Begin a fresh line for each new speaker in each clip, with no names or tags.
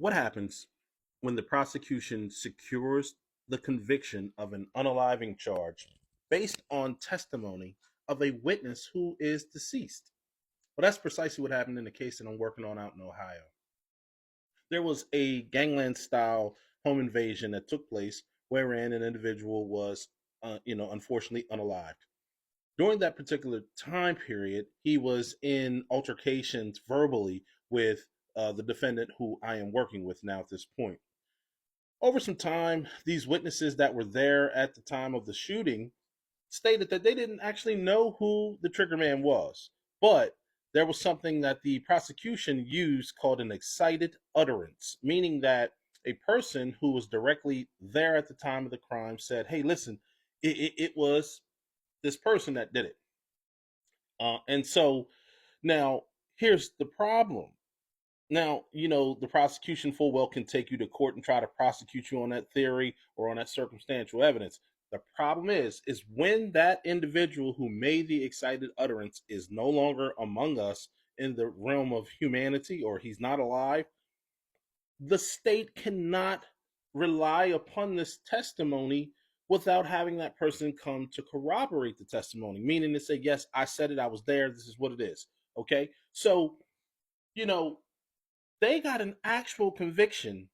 What happens when the prosecution secures the conviction of an unaliving charge based on testimony of a witness who is deceased? Well, that's precisely what happened in the case that I'm working on out in Ohio. There was a gangland style home invasion that took place wherein an individual was, unfortunately unalived. During that particular time period, he was in altercations verbally with the defendant who I am working with now at this point. Over some time, these witnesses that were there at the time of the shooting stated that they didn't actually know who the trigger man was, but there was something that the prosecution used called an excited utterance, meaning that a person who was directly there at the time of the crime said, "Hey, listen, it was this person that did it." And so now here's the problem. Now, the prosecution full well can take you to court and try to prosecute you on that theory or on that circumstantial evidence. The problem is when that individual who made the excited utterance is no longer among us in the realm of humanity, or he's not alive, the state cannot rely upon this testimony without having that person come to corroborate the testimony, meaning to say, yes, I said it, I was there, this is what it is. Okay. So, you know, they got an actual conviction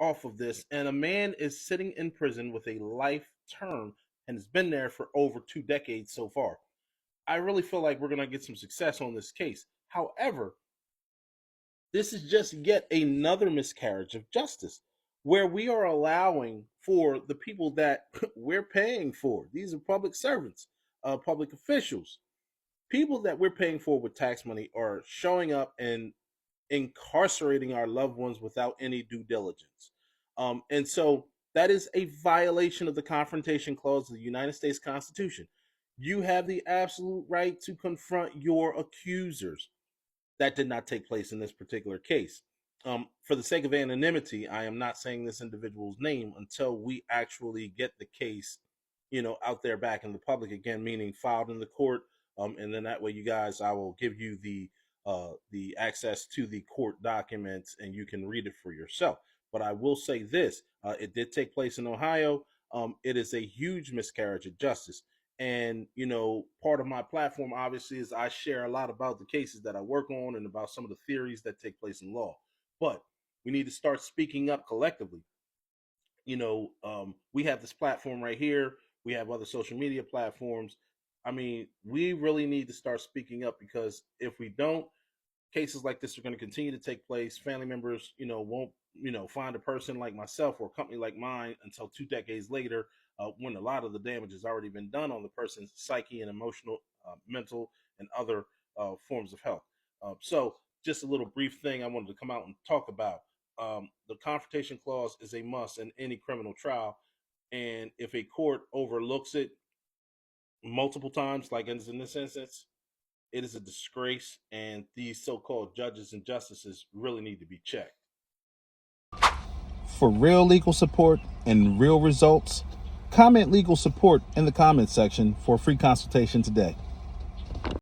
off of this, and a man is sitting in prison with a life term and has been there for over 2 decades so far. I really feel like we're going to get some success on this case. However, this is just yet another miscarriage of justice where we are allowing for the people that we're paying for. These are public servants, public officials, people that we're paying for with tax money are showing up and incarcerating our loved ones without any due diligence. And so that is a violation of the Confrontation Clause of the United States Constitution. You have the absolute right to confront your accusers. That did not take place in this particular case. For the sake of anonymity, I am not saying this individual's name until we actually get the case, out there back in the public again, meaning filed in the court. And then that way, you guys, I will give you the access to the court documents and you can read it for yourself. But I will say this: it did take place in Ohio. It is a huge miscarriage of justice. And, part of my platform, obviously, is I share a lot about the cases that I work on and about some of the theories that take place in law. But we need to start speaking up collectively. We have this platform right here. We have other social media platforms. I mean, we really need to start speaking up, because if we don't, cases like this are going to continue to take place. Family members, won't, find a person like myself or a company like mine until 2 decades later, when a lot of the damage has already been done on the person's psyche and emotional, mental, and other forms of health. So, just a little brief thing I wanted to come out and talk about. The Confrontation Clause is a must in any criminal trial, and if a court overlooks it multiple times, like in this instance, it is a disgrace, and these so-called judges and justices really need to be checked.
For real legal support and real results, comment legal support in the comment section for a free consultation today.